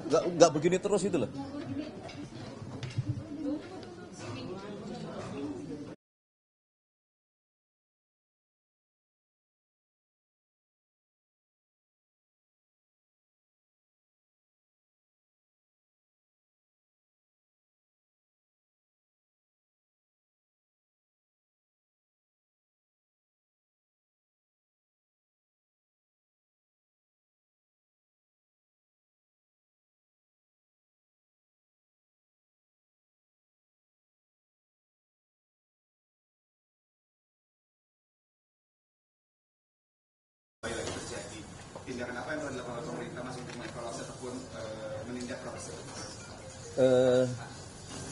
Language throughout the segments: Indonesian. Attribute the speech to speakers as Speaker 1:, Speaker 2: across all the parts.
Speaker 1: nggak begini terus itu loh.
Speaker 2: Tindakan apa yang telah dilakukan oleh pemerintah Mas untuk mengevaluasi ataupun menindak proses?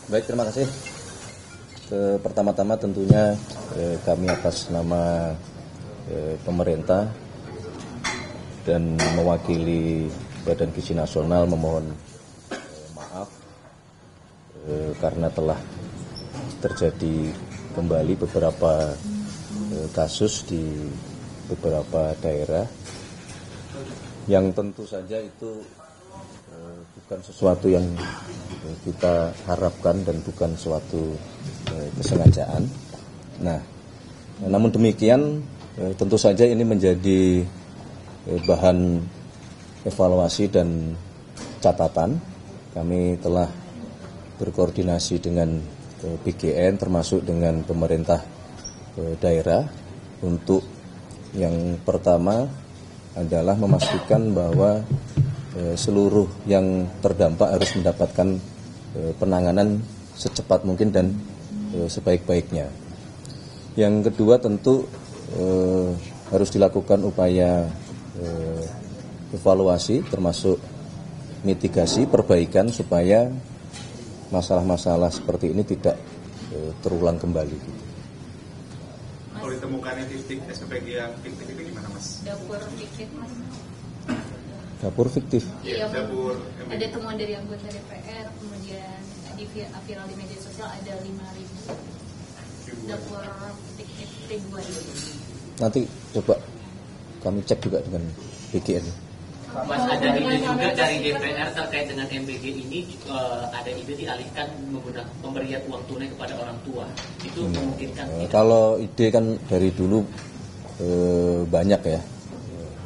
Speaker 1: Baik, terima kasih. Pertama-tama tentunya kami atas nama pemerintah dan mewakili Badan Gizi Nasional memohon maaf karena telah terjadi kembali beberapa kasus di beberapa daerah yang tentu saja itu bukan sesuatu yang kita harapkan dan bukan suatu kesengajaan. Nah, namun demikian tentu saja ini menjadi bahan evaluasi dan catatan. Kami telah berkoordinasi dengan BGN termasuk dengan pemerintah daerah untuk yang pertama adalah memastikan bahwa seluruh yang terdampak harus mendapatkan penanganan secepat mungkin dan sebaik-baiknya. Yang kedua tentu harus dilakukan upaya evaluasi termasuk mitigasi, perbaikan supaya masalah-masalah seperti ini tidak terulang kembali.
Speaker 2: Kalau ditemukannya titik SPPG yang fiktif itu gimana, Mas?
Speaker 3: Dapur fiktif, Mas.
Speaker 1: Dapur fiktif?
Speaker 3: Iya,
Speaker 2: dapur.
Speaker 3: Ada temuan dari anggota DPR, kemudian viral di media sosial ada 5.000 dapur fiktif ribuan.
Speaker 1: Nanti coba kami cek juga dengan BGN.
Speaker 4: Mas, ada ide juga dari DPR terkait dengan MBG ini, ada ide dialihkan menggunakan pemberian uang tunai kepada orang tua. Itu memungkinkan?
Speaker 1: Kalau ide kan dari dulu banyak ya,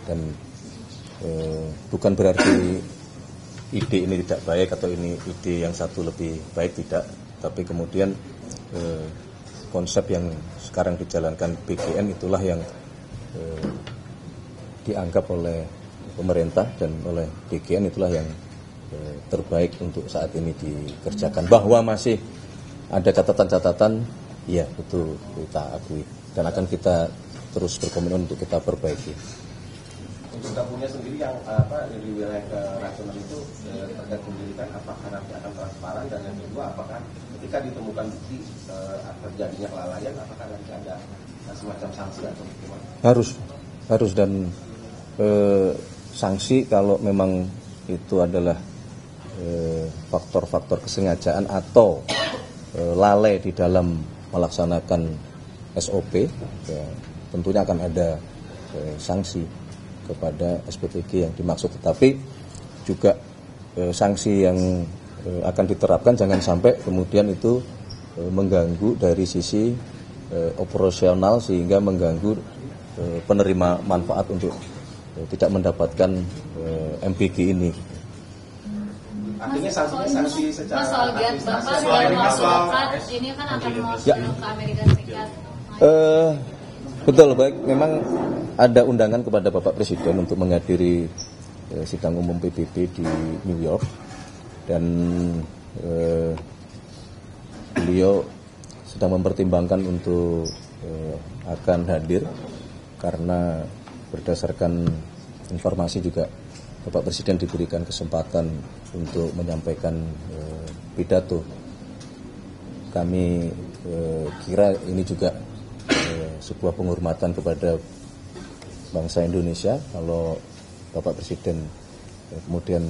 Speaker 1: dan bukan berarti ide ini tidak baik atau ini ide yang satu lebih baik, tidak. Tapi kemudian konsep yang sekarang dijalankan BGN itulah yang dianggap oleh pemerintah dan oleh BGN itulah yang terbaik untuk saat ini dikerjakan. Bahwa masih ada catatan-catatan, ya betul kita akui dan akan kita terus berkomitmen untuk kita perbaiki.
Speaker 5: Untuk dapurnya sendiri yang di wilayah nasional itu terkait pendidikan, apakah nanti akan transparan, dan yang kedua apakah ketika ditemukan bukti terjadinya kelalaian, apakah nanti ada semacam sanksi atau bagaimana?
Speaker 1: Harus dan sanksi kalau memang itu adalah faktor-faktor kesengajaan atau lalai di dalam melaksanakan SOP, ya, tentunya akan ada sanksi kepada SPPG yang dimaksud. Tetapi juga sanksi yang akan diterapkan jangan sampai kemudian itu mengganggu dari sisi operasional sehingga mengganggu penerima manfaat untuk tidak mendapatkan MBG ini.
Speaker 5: Artinya sanksi secara
Speaker 3: Mas, soal Bapak ini kan akan mau ke Amerika Serikat.
Speaker 1: Betul, baik. Memang ada undangan kepada Bapak Presiden untuk menghadiri sidang umum PBB di New York, dan beliau sedang mempertimbangkan untuk akan hadir karena berdasarkan informasi juga Bapak Presiden diberikan kesempatan untuk menyampaikan pidato. Kami kira ini juga sebuah penghormatan kepada bangsa Indonesia kalau Bapak Presiden kemudian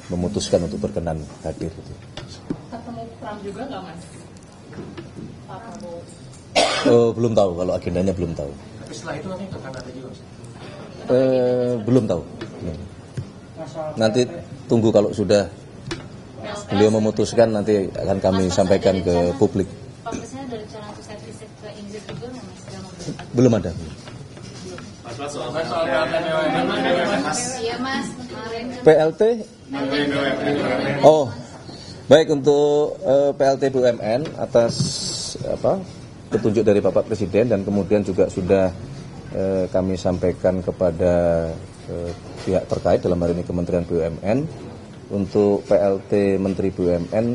Speaker 1: memutuskan untuk berkenan hadir.
Speaker 6: Ketemu Trump juga nggak, Mas? Pak Prabowo?
Speaker 1: Belum tahu, kalau agendanya belum tahu.
Speaker 4: Tapi setelah itu akan ada juga, Mas?
Speaker 1: Belum tahu. Nanti tunggu kalau sudah beliau memutuskan nanti akan kami sampaikan ke publik.
Speaker 3: Pak Presiden ada rencana untuk servis ke Inggris juga nggak Mas?
Speaker 1: Belum ada.
Speaker 2: Mas soal BUMN Mas.
Speaker 3: Iya Mas, kemarin kan
Speaker 1: PLT. Oh, baik untuk PLT BUMN atas petunjuk dari Bapak Presiden dan kemudian juga sudah kami sampaikan kepada pihak terkait dalam hal ini Kementerian BUMN. Untuk PLT Menteri BUMN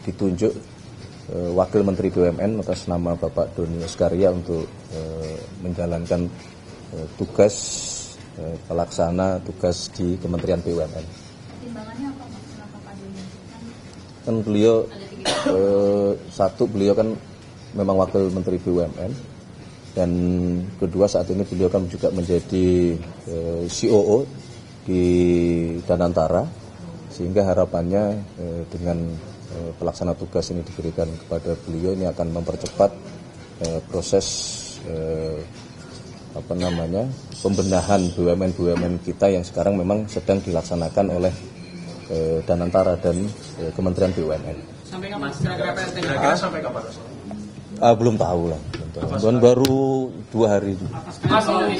Speaker 1: ditunjuk Wakil Menteri BUMN atas nama Bapak Doni Eskarya untuk menjalankan tugas pelaksana tugas di Kementerian BUMN.
Speaker 3: pertimbangannya apa Mas? Kenapa Pak Doni?
Speaker 1: Kan beliau satu beliau kan memang Wakil Menteri BUMN dan kedua saat ini beliau kan juga menjadi COO di Danantara, sehingga harapannya dengan pelaksana tugas ini diberikan kepada beliau ini akan mempercepat proses pembenahan BUMN kita yang sekarang memang sedang dilaksanakan oleh Danantara dan Kementerian BUMN.
Speaker 4: Sampai kapan kira-kira PLT?
Speaker 2: Sampai kapan?
Speaker 1: Belum tahu lah. Dan baru 2 hari.
Speaker 7: Mas, soal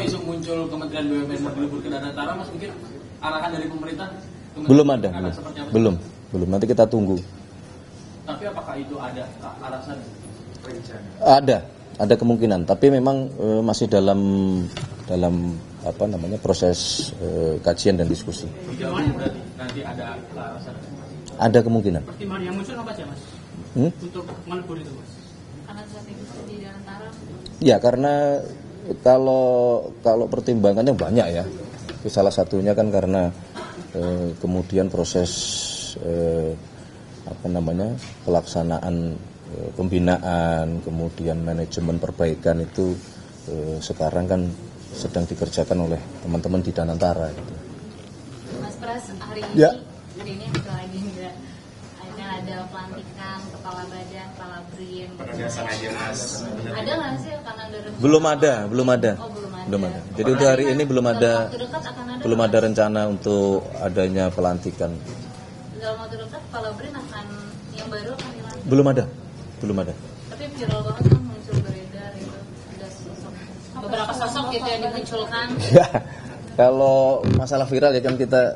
Speaker 7: isu muncul Kementerian BUMN berlibur ke Danantara, Mas mungkin arahan dari pemerintah?
Speaker 1: Belum ada, belum. Nanti kita tunggu.
Speaker 7: Tapi apakah itu ada alasan?
Speaker 1: Ada kemungkinan. Tapi memang masih dalam proses kajian dan diskusi.
Speaker 7: Gimana berarti nanti ada alasan?
Speaker 1: Ada kemungkinan.
Speaker 7: Pertimbangan yang muncul apa aja, Mas? Untuk melebur itu, Mas?
Speaker 3: Karena strategi di Danantara.
Speaker 1: Ya, karena kalau pertimbangannya banyak ya. Salah satunya kan karena kemudian proses pelaksanaan pembinaan, kemudian manajemen perbaikan itu sekarang kan sedang dikerjakan oleh teman-teman di Danantara gitu.
Speaker 3: Mas Pras, hari ini lagi enggak ada pelantikan kepala badan, kepala BRIN.
Speaker 2: Pada biasa aja Mas.
Speaker 3: Ada nggak sih karena ada rencana?
Speaker 1: Belum ada.
Speaker 3: Oh,
Speaker 1: Belum ada. Jadi untuk hari ini belum ada
Speaker 3: Dalam waktu dekat akan ada
Speaker 1: rencana untuk adanya pelantikan.
Speaker 3: Dalam waktu dekat kepala BRIN akan yang baru akan dilantik.
Speaker 1: Belum ada.
Speaker 3: Tapi viral banget kan muncul beredar itu ada beberapa sosok gitu yang dimunculkan.
Speaker 1: Ya, kalau masalah viral ya kan kita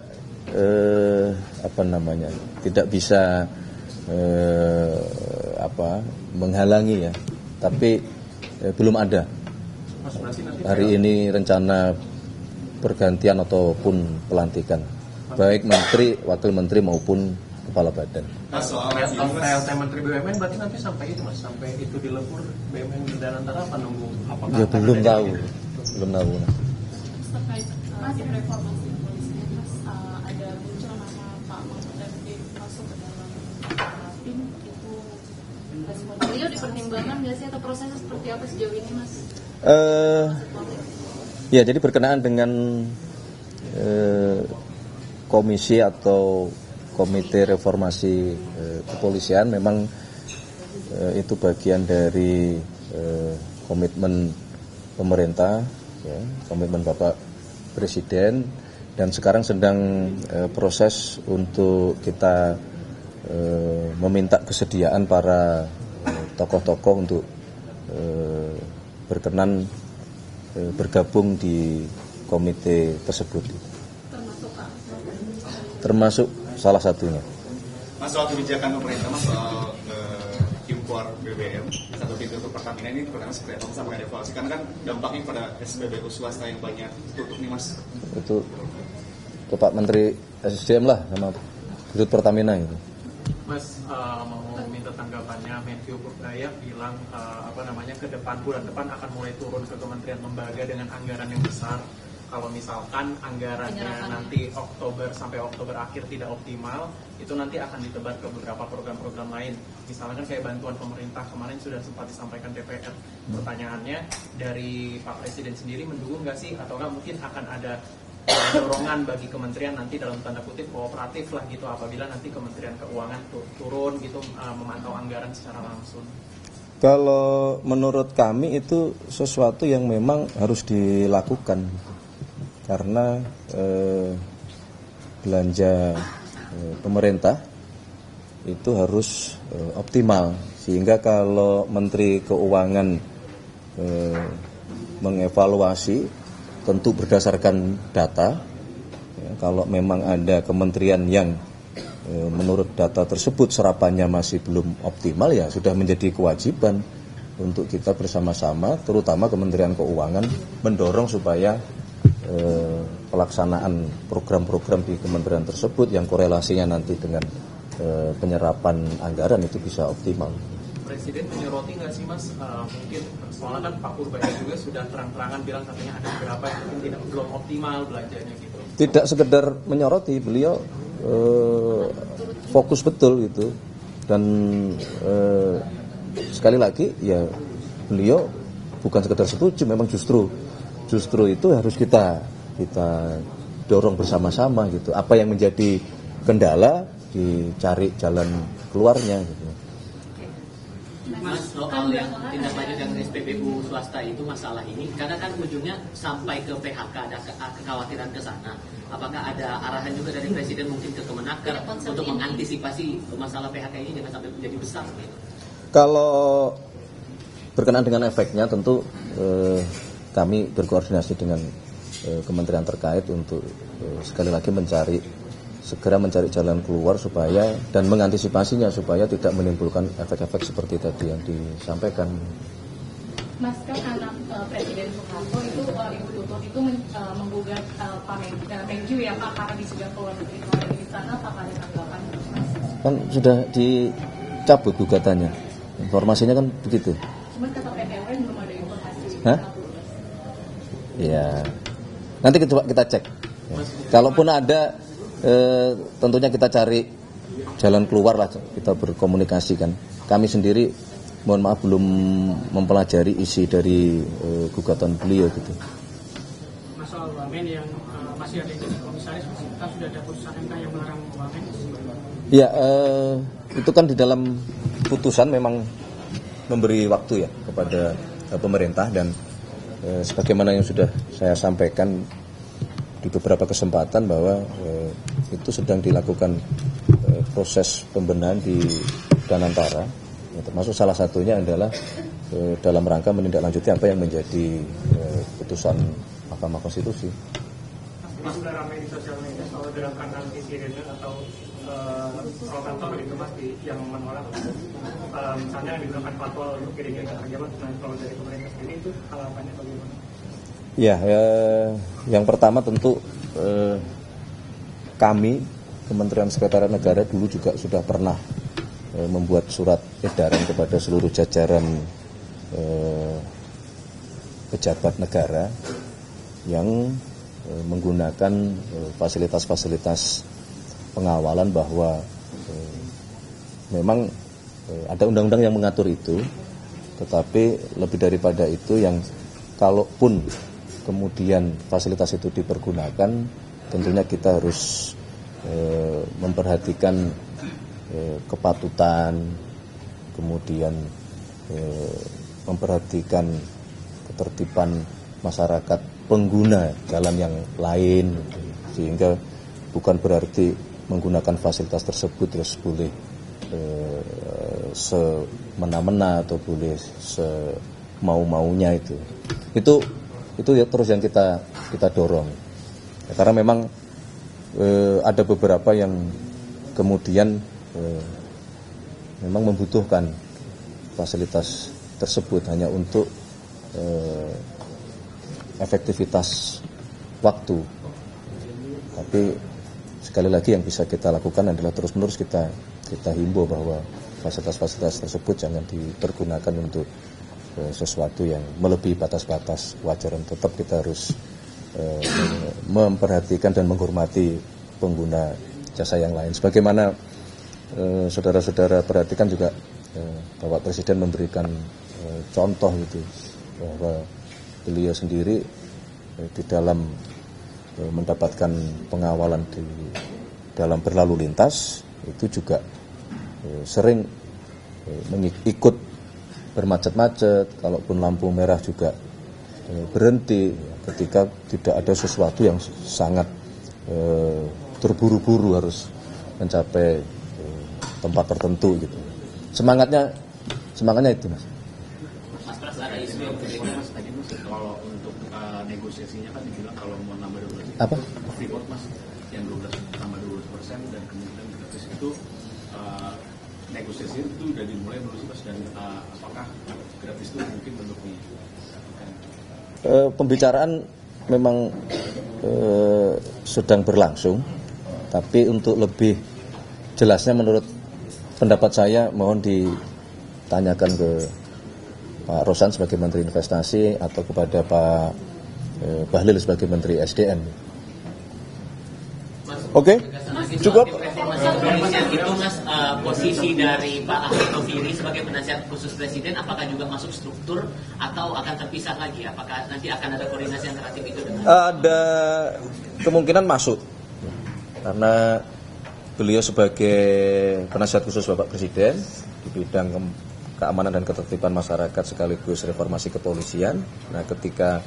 Speaker 1: tidak bisa menghalangi ya. Tapi belum ada. Hari ini rencana pergantian ataupun pelantikan, baik menteri, wakil menteri maupun kepala badan.
Speaker 2: Mas soal
Speaker 7: PLT Menteri BUMN berarti nanti sampai itu, Mas, sampai itu dilebur BUMN di Danantara apa nunggu? Apakah
Speaker 1: Ya belum tahu.
Speaker 6: Terkait reformasi kepolisian, Mas, ada muncul nama Pak Mahfud MD masuk ke dalam tim itu.
Speaker 3: Beliau dipertimbangkan nggak sih atau prosesnya seperti apa sejauh ini Mas?
Speaker 1: Ya, jadi berkenaan dengan komisi atau komite reformasi kepolisian memang itu bagian dari komitmen pemerintah, ya, komitmen Bapak Presiden, dan sekarang sedang proses untuk kita meminta kesediaan para tokoh-tokoh untuk berkenan bergabung di komite tersebut. Termasuk salah satunya.
Speaker 2: Mas soal kebijakan pemerintah Mas soal impor BBM satu pintu untuk Pertamina ini pertama seperti apa sama evaluasi karena kan dampaknya pada SPBU swasta yang banyak tutup nih Mas.
Speaker 1: Itu ke Pak Menteri SDM lah sama Dirut Pertamina itu.
Speaker 7: Mas mau minta tanggapannya. Menkyu Purdaya bilang ke depan bulan depan akan mulai turun ke kementerian lembaga dengan anggaran yang besar. Kalau misalkan anggarannya nanti Oktober sampai Oktober akhir tidak optimal, itu nanti akan ditebar ke beberapa program-program lain. Misalkan kayak bantuan pemerintah kemarin sudah sempat disampaikan DPR. Pertanyaannya dari Pak Presiden sendiri mendukung nggak sih, atau nggak mungkin akan ada dorongan bagi kementerian nanti dalam tanda kutip kooperatif lah gitu apabila nanti Kementerian Keuangan turun gitu memantau anggaran secara langsung.
Speaker 1: Kalau menurut kami itu sesuatu yang memang harus dilakukan karena belanja pemerintah itu harus optimal, sehingga kalau Menteri Keuangan mengevaluasi tentu berdasarkan data. Ya, kalau memang ada kementerian yang menurut data tersebut serapannya masih belum optimal, ya sudah menjadi kewajiban untuk kita bersama-sama, terutama Kementerian Keuangan, mendorong supaya pelaksanaan program-program di kementerian tersebut yang korelasinya nanti dengan penyerapan anggaran itu bisa optimal.
Speaker 7: Presiden menyoroti nggak sih Mas, mungkin soalnya kan Pak Purbaya juga sudah terang-terangan bilang katanya ada beberapa yang mungkin belum optimal belanjanya gitu.
Speaker 1: Tidak sekedar menyoroti, beliau fokus betul gitu, dan sekali lagi ya beliau bukan sekedar setuju, memang justru itu harus kita dorong bersama-sama gitu. Apa yang menjadi kendala dicari jalan keluarnya gitu.
Speaker 4: Mas, soal yang tindak lanjut yang SPBU swasta itu masalah ini, karena kan ujungnya sampai ke PHK, ada kekhawatiran ke sana. Apakah ada arahan juga dari Presiden mungkin ke Kemenaker untuk mengantisipasi masalah PHK ini jangan sampai menjadi besar? Gitu?
Speaker 1: Kalau berkenaan dengan efeknya, tentu kami berkoordinasi dengan kementerian terkait untuk sekali lagi segera mencari jalan keluar supaya dan mengantisipasinya supaya tidak menimbulkan efek-efek seperti tadi yang disampaikan.
Speaker 6: Mas, kan anak Presiden Soeharto itu Ibu Tutut itu menggugat Pak Menkyu ya Pak, karena disudah keluar negeri. Kalau di sana apa ada tanggapan?
Speaker 1: Kan sudah dicabut gugatannya, informasinya kan begitu.
Speaker 6: Cuma kata PT UN belum ada informasi.
Speaker 1: Hah? Ya, nanti coba kita cek. Ya. Kalaupun ada, tentunya kita cari jalan keluar lah, kita berkomunikasi kan. Kami sendiri, mohon maaf, belum mempelajari isi dari gugatan beliau gitu.
Speaker 8: Masalah wamen yang masih ada jadi komisaris, kan sudah ada putusan MK yang melarang wamen.
Speaker 1: Ya, itu kan di dalam putusan memang memberi waktu ya kepada pemerintah, dan sebagaimana yang sudah saya sampaikan di beberapa kesempatan bahwa itu sedang dilakukan proses pembenahan di Danantara, ya, termasuk salah satunya adalah dalam rangka menindaklanjuti apa yang menjadi putusan Mahkamah Konstitusi.
Speaker 8: Mas, sudah ramai di sosial media soal gerakan anti sirene atau pro kantor itu Mas yang menolak misalnya yang digunakan fatwa untuk kirimnya ke kerja Mas, nah kalau dari pemerintah sendiri itu harapannya bagaimana?
Speaker 1: Ya, yang pertama tentu kami Kementerian Sekretariat Negara dulu juga sudah pernah membuat surat edaran kepada seluruh jajaran pejabat negara yang menggunakan fasilitas-fasilitas pengawalan bahwa memang ada undang-undang yang mengatur itu, tetapi lebih daripada itu yang kalaupun kemudian fasilitas itu dipergunakan, tentunya kita harus memperhatikan kepatutan, kemudian memperhatikan ketertiban masyarakat pengguna jalan yang lain, sehingga bukan berarti menggunakan fasilitas tersebut terus boleh semena-mena atau boleh semau-maunya itu ya terus yang kita dorong ya, karena memang ada beberapa yang kemudian memang membutuhkan fasilitas tersebut hanya untuk efektivitas waktu, tapi sekali lagi yang bisa kita lakukan adalah terus-menerus kita himbau bahwa fasilitas-fasilitas tersebut jangan dipergunakan untuk sesuatu yang melebihi batas-batas wajar, dan tetap kita harus memperhatikan dan menghormati pengguna jasa yang lain. Sebagaimana saudara-saudara perhatikan juga Bapak Presiden memberikan contoh gitu, bahwa beliau sendiri di dalam mendapatkan pengawalan di dalam berlalu lintas itu juga sering ikut bermacet-macet, kalaupun lampu merah juga berhenti ketika tidak ada sesuatu yang sangat terburu-buru harus mencapai tempat tertentu gitu. Semangatnya itu, Mas.
Speaker 4: Mas Pras, ada isu yang berbeda Mas tadi Mas,
Speaker 2: Kalau untuk negosiasinya kan dibilang kalau mau nambah 12
Speaker 1: Apa?
Speaker 2: Freeport Mas yang 12 tambah 12% dan kemudian gratis itu negosiasi itu udah dimulai belum sih Mas, dan apakah gratis itu mungkin bentuknya?
Speaker 1: Pembicaraan memang sedang berlangsung, tapi untuk lebih jelasnya menurut pendapat saya mohon ditanyakan ke Pak Rosan sebagai Menteri Investasi atau kepada Pak Bahlil sebagai Menteri SDM. Oke, cukup.
Speaker 4: Reformasi kepolisian itu Mas, posisi dari Pak Ahmad Taufiri sebagai penasihat khusus Presiden apakah juga masuk struktur atau akan terpisah lagi? Apakah nanti akan ada koordinasi antara tim itu dengan?
Speaker 1: Ada kemungkinan masuk karena beliau sebagai penasihat khusus Bapak Presiden di bidang keamanan dan ketertiban masyarakat sekaligus reformasi kepolisian. Nah, ketika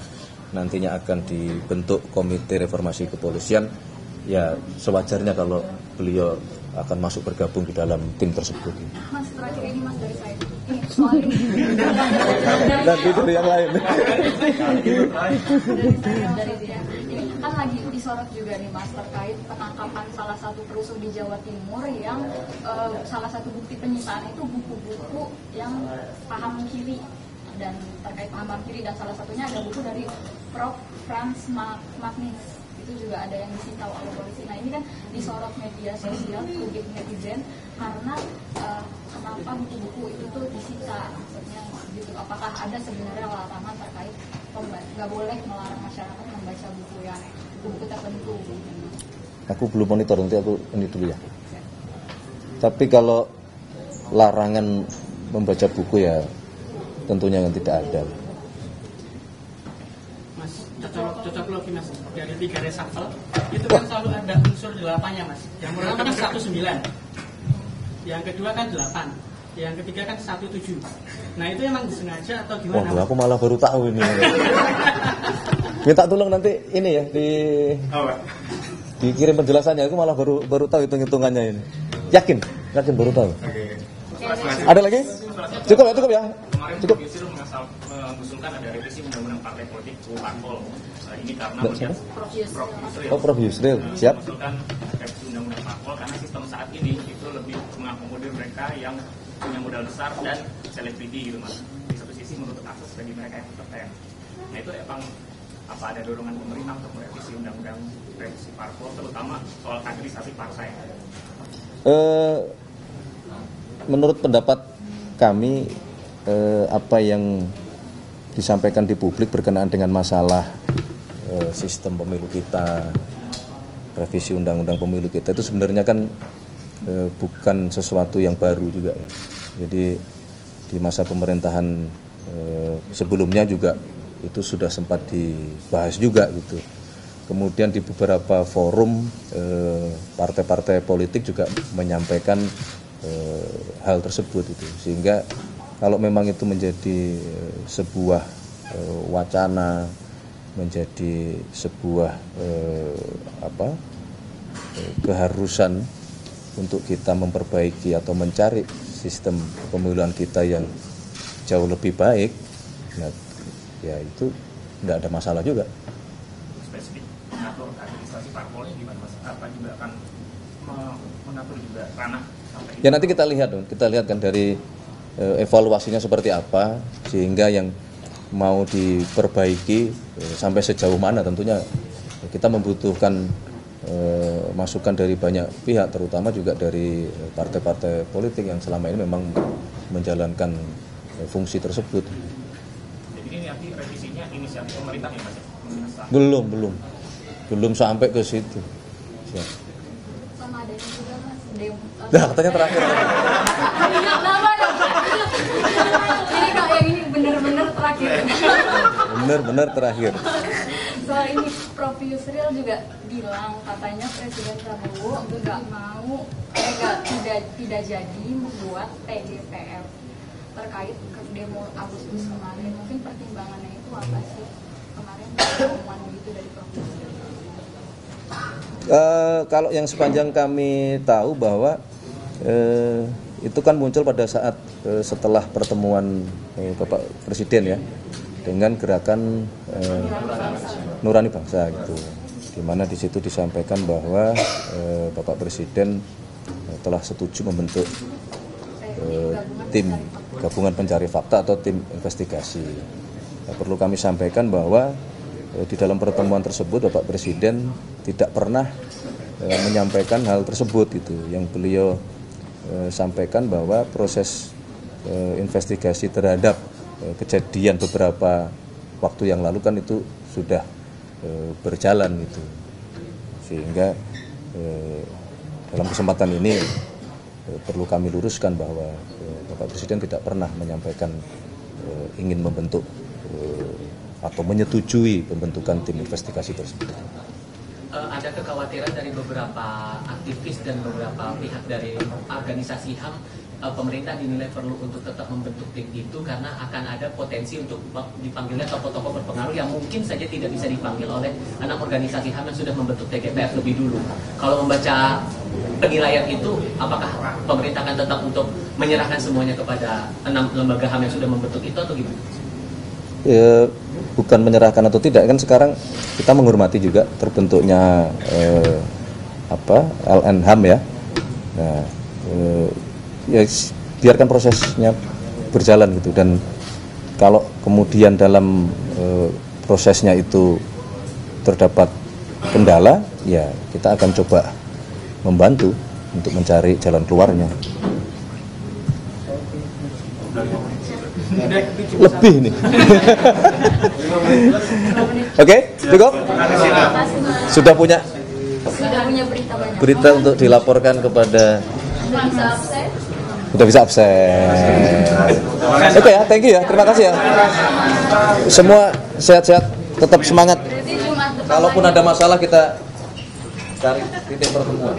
Speaker 1: nantinya akan dibentuk komite reformasi kepolisian, ya sewajarnya kalau beliau akan masuk bergabung di dalam tim tersebut.
Speaker 3: Mas, terakhir ini Mas dari saya. Ini soal ini.
Speaker 1: Nanti dari yang lain.
Speaker 3: Dari dia. Ini kan lagi disorot juga nih Mas terkait penangkapan salah satu perusuh di Jawa Timur yang salah satu bukti penyitaan itu buku-buku yang paham kiri dan terkait paham kiri, dan salah satunya ada buku dari Prof. Franz Magnus. Itu juga ada yang disita oleh polisi. Nah, ini kan disorot media sosial, publik netizen karena kenapa buku-buku itu tuh disita, maksudnya gitu. Apakah ada sebenarnya larangan terkait nggak boleh melarang masyarakat membaca buku yang buku tertentu?
Speaker 1: Aku belum monitor, nanti aku ini dulu ya. Tapi kalau larangan membaca buku ya tentunya yang tidak ada.
Speaker 9: Cocok logi Mas, dari 3 reshuffle itu kan selalu ada unsur 8-nya Mas. Yang pertama kan 19, yang kedua kan 8, yang ketiga kan 17. Nah itu emang disengaja atau gimana?
Speaker 1: Waduh, aku malah baru tahu ini. Minta tolong nanti ini ya dikirim penjelasannya. Aku malah baru tahu hitung-hitungannya ini. Yakin baru tahu. Ada lagi? Cukup ya.
Speaker 8: Kemarin
Speaker 1: Cukup.
Speaker 8: Yusril mengusulkan ada revisi undang-undang partai politik parpol. Ini karena melihat Prof. Yusril.
Speaker 1: Oh, Prof. Yusril, siap.
Speaker 8: Mengusulkan revisi undang-undang parpol karena sistem saat ini itu lebih mengakomodir mereka yang punya modal besar dan selebriti gitu Mas. Di satu sisi menutup akses bagi mereka yang kompeten. Nah itu emang apa ada dorongan pemerintah untuk merevisi undang-undang revisi parpol, terutama soal kaderisasi partai?
Speaker 1: Menurut pendapat kami, apa yang disampaikan di publik berkenaan dengan masalah sistem pemilu kita, revisi undang-undang pemilu kita itu sebenarnya kan bukan sesuatu yang baru juga ya. Jadi di masa pemerintahan sebelumnya juga itu sudah sempat dibahas juga gitu. Kemudian di beberapa forum partai-partai politik juga menyampaikan hal tersebut itu, sehingga kalau memang itu menjadi sebuah wacana, menjadi sebuah keharusan untuk kita memperbaiki atau mencari sistem pemilihan kita yang jauh lebih baik, nah, ya itu tidak ada masalah juga.
Speaker 8: Spesifik mengatur kaderisasi parpolnya gimana Mas? Apa juga akan mengatur juga ranah sampai
Speaker 1: Ya nanti kita lihat kan dari evaluasinya seperti apa, sehingga yang mau diperbaiki sampai sejauh mana. Tentunya kita membutuhkan masukan dari banyak pihak, terutama juga dari partai-partai politik yang selama ini memang menjalankan fungsi tersebut.
Speaker 8: Jadi ini nanti revisinya inisiatif pemerintah ya Mas?
Speaker 1: Belum sampai ke situ. Siap.
Speaker 3: Sama ada juga Mas
Speaker 1: Nah, katanya terakhir.
Speaker 3: Ini kak yang ini benar-benar terakhir.
Speaker 1: Benar terakhir.
Speaker 3: Soal ini Prof. Yusril juga bilang katanya Presiden Prabowo tidak jadi membuat TGPF terkait ke demo Agustus kemarin. Mungkin pertimbangannya itu apa sih kemarin pengumuman gitu dari Prof. Yusril?
Speaker 1: Kalau yang sepanjang kami tahu bahwa itu kan muncul pada saat setelah pertemuan Bapak Presiden ya dengan gerakan Nurani Bangsa gitu, di mana di situ disampaikan bahwa Bapak Presiden telah setuju membentuk tim gabungan pencari fakta atau tim investigasi. Perlu kami sampaikan bahwa di dalam pertemuan tersebut Bapak Presiden tidak pernah menyampaikan hal tersebut gitu. Yang beliau sampaikan bahwa proses investigasi terhadap kejadian beberapa waktu yang lalu kan itu sudah berjalan gitu. Sehingga dalam kesempatan ini perlu kami luruskan bahwa Bapak Presiden tidak pernah menyampaikan ingin membentuk atau menyetujui pembentukan tim investigasi tersebut.
Speaker 4: Ada kekhawatiran dari beberapa aktivis dan beberapa pihak dari organisasi HAM, pemerintah dinilai perlu untuk tetap membentuk tim itu karena akan ada potensi untuk dipanggilnya tokoh-tokoh berpengaruh yang mungkin saja tidak bisa dipanggil oleh anak organisasi HAM yang sudah membentuk TGPF lebih dulu. Kalau membaca penilaian itu, apakah pemerintah akan tetap untuk menyerahkan semuanya kepada 6 lembaga HAM yang sudah membentuk itu atau gimana?
Speaker 1: Ya, bukan menyerahkan atau tidak, kan sekarang kita menghormati juga terbentuknya LN-HAM ya. Nah, ya biarkan prosesnya berjalan gitu, dan kalau kemudian dalam prosesnya itu terdapat kendala, ya kita akan coba membantu untuk mencari jalan keluarnya. Lebih nih. Oke, cukup? Sudah punya berita untuk dilaporkan kepada. Sudah bisa absen. Oke ya, thank you ya, terima kasih ya. Semua sehat-sehat, tetap semangat. Kalaupun ada masalah kita cari titik pertemuan.